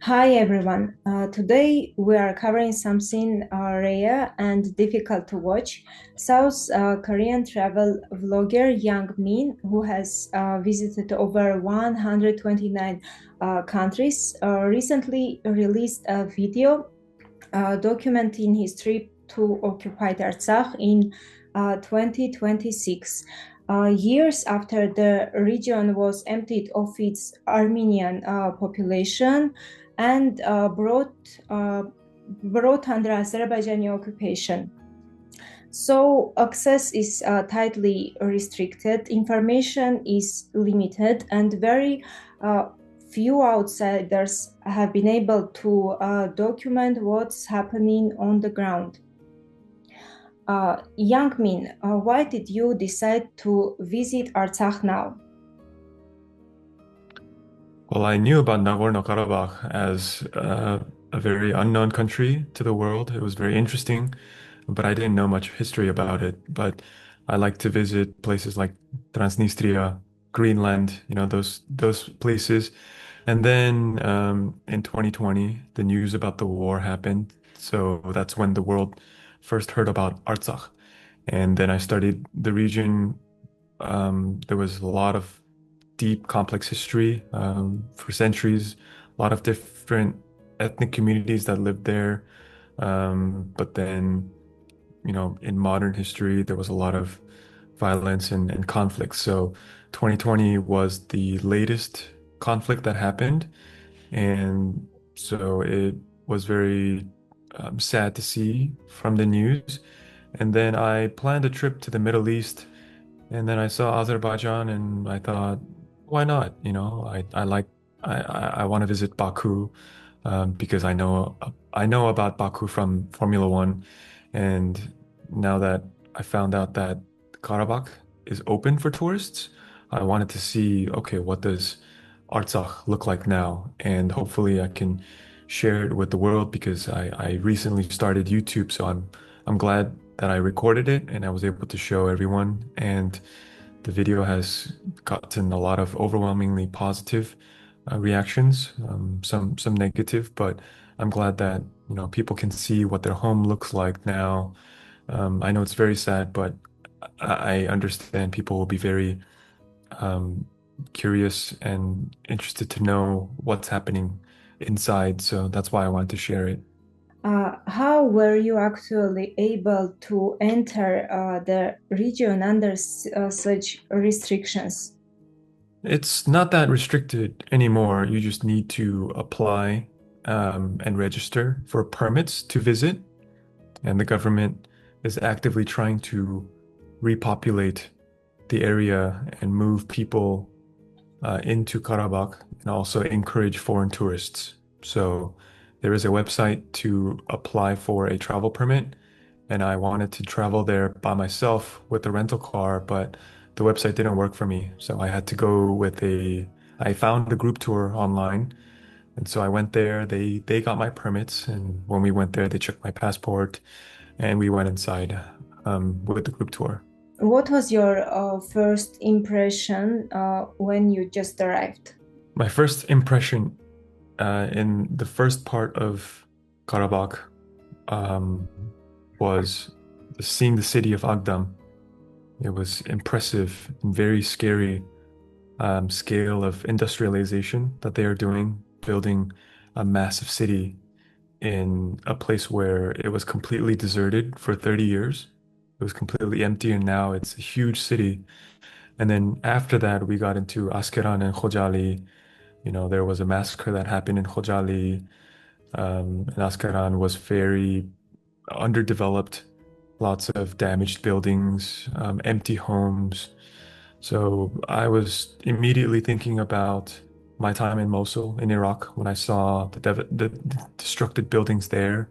Hi everyone. Today we are covering something rare and difficult to watch. South Korean travel vlogger YoungMin, who has visited over 129 countries, recently released a video documenting his trip to occupied Artsakh in 2026. Years after the region was emptied of its Armenian population and brought under Azerbaijani occupation. So access is tightly restricted, information is limited, and very few outsiders have been able to document what's happening on the ground. YoungMin, why did you decide to visit Artsakh now? Well, I knew about Nagorno-Karabakh as a very unknown country to the world. It was very interesting, but I didn't know much history about it. But I like to visit places like Transnistria, Greenland, those places. And then in 2020, the news about the war happened. So that's when the world first heard about Artsakh. And then I studied the region. There was a lot of deep, complex history for centuries, a lot of different ethnic communities that lived there. But then, in modern history, there was a lot of violence and conflict. So 2020 was the latest conflict that happened. And so it was very sad to see from the news. And then I planned a trip to the Middle East, and then I saw Azerbaijan and I thought, why not? I want to visit Baku because I know about Baku from Formula One, and now that I found out that Karabakh is open for tourists, I wanted to see, okay, what does Artsakh look like now? And hopefully I can share it with the world because I recently started YouTube, so I'm glad that I recorded it and I was able to show everyone. And the video has gotten a lot of overwhelmingly positive reactions, some negative, but I'm glad that people can see what their home looks like now. I know it's very sad, but I understand people will be very um, curious and interested to know what's happening inside. So that's why I wanted to share it. How were you actually able to enter the region under such restrictions? It's not that restricted anymore. You just need to apply and register for permits to visit, and the government is actively trying to repopulate the area and move people into Karabakh and also encourage foreign tourists. So there is a website to apply for a travel permit, and I wanted to travel there by myself with a rental car, but the website didn't work for me. So I had to go with I found a group tour online. And so I went there, they got my permits, and when we went there, they checked my passport and we went inside with the group tour. What was your first impression when you just arrived? My first impression in the first part of Karabakh um, was seeing the city of Agdam. It was impressive and very scary scale of industrialization that they are doing, building a massive city in a place where it was completely deserted for 30 years. It was completely empty, and now it's a huge city. And then after that, we got into Askeran and Khojali. There was a massacre that happened in Khojali. And Askeran was very underdeveloped, lots of damaged buildings, empty homes. So I was immediately thinking about my time in Mosul in Iraq when I saw the destructed buildings there.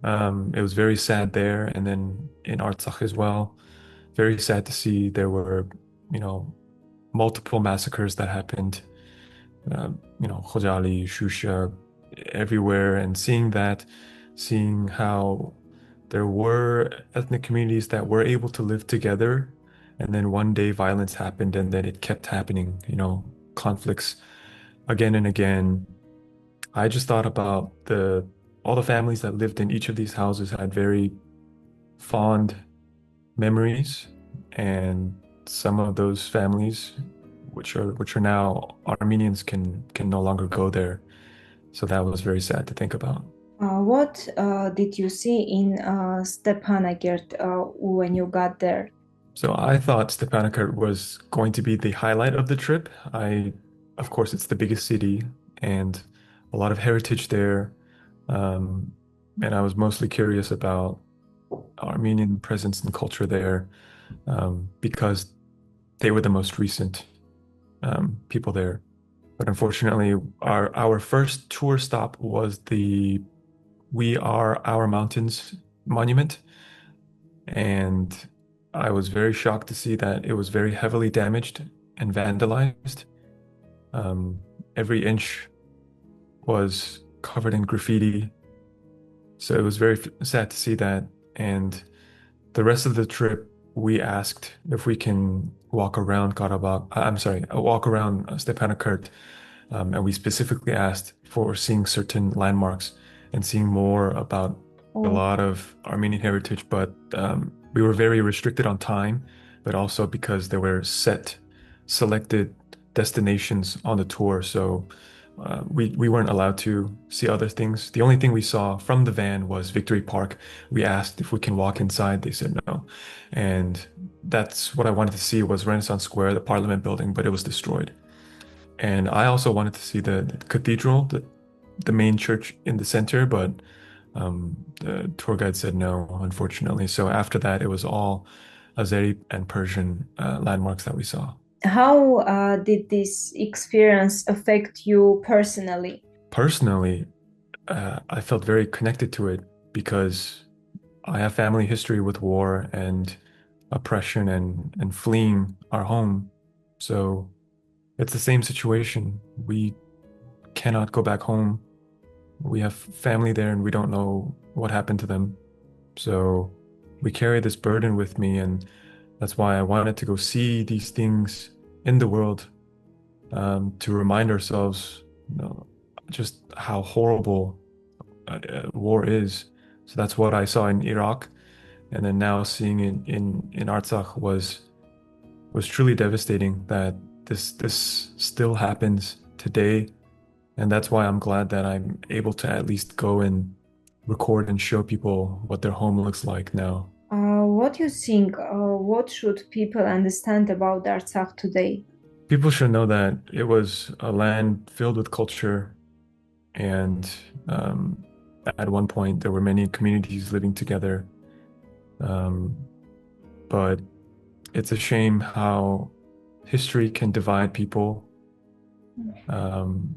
It was very sad there, and then in Artsakh as well. Very sad to see there were, you know, multiple massacres that happened. Khojali, Shusha, everywhere, and seeing that, seeing how there were ethnic communities that were able to live together, and then one day violence happened, and then it kept happening, conflicts again and again. I just thought about the all the families that lived in each of these houses had very fond memories, and some of those families, which are now Armenians, can no longer go there. So that was very sad to think about. What did you see in Stepanakert when you got there? So I thought Stepanakert was going to be the highlight of the trip. Of course, it's the biggest city and a lot of heritage there. Um, and I was mostly curious about Armenian presence and culture there, because they were the most recent people there. But unfortunately, our first tour stop was the We Are Our Mountains monument, and I was very shocked to see that it was very heavily damaged and vandalized. Um, every inch was covered in graffiti, so it was very sad to see that. And the rest of the trip, we asked if we can walk around Karabakh. I'm sorry, walk around Stepanakert, and we specifically asked for seeing certain landmarks and seeing more about a Oh, lot of Armenian heritage. But we were very restricted on time, but also because there were selected destinations on the tour. So we weren't allowed to see other things. The only thing we saw from the van was Victory Park. We asked if we can walk inside. They said no. And that's what I wanted to see was Renaissance Square, the Parliament building, but it was destroyed. And I also wanted to see the cathedral, the main church in the center, but the tour guide said no, unfortunately. So after that, it was all Azeri and Persian landmarks that we saw. how did this experience affect you personally? Personally, I felt very connected to it because I have family history with war and oppression and fleeing our home. So it's the same situation. We cannot go back home. We have family there and we don't know what happened to them. So we carry this burden with me, and that's why I wanted to go see these things in the world, to remind ourselves, just how horrible war is. So that's what I saw in Iraq, and then now seeing it in Artsakh was truly devastating that this still happens today. And that's why I'm glad that I'm able to at least go and record and show people what their home looks like now. What do you think? What should people understand about Artsakh today? People should know that it was a land filled with culture, and at one point there were many communities living together. Um, but it's a shame how history can divide people. Um,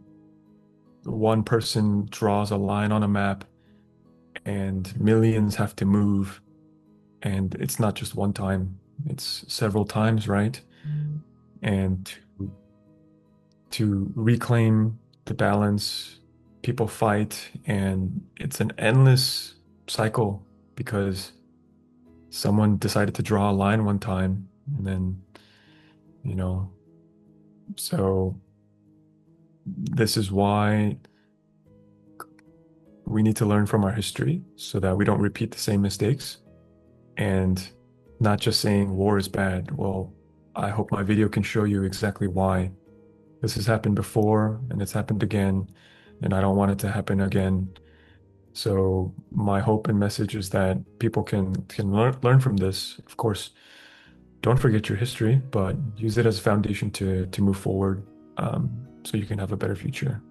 one person draws a line on a map, and millions have to move. And it's not just one time, it's several times, right? And to reclaim the balance, people fight, and it's an endless cycle because someone decided to draw a line one time, and then, you know, so this is why we need to learn from our history so that we don't repeat the same mistakes, and not just saying war is bad. Well, I hope my video can show you exactly why this has happened before and it's happened again, and I don't want it to happen again. So my hope and message is that people can learn from this. Of course, don't forget your history, but use it as a foundation to move forward, so you can have a better future.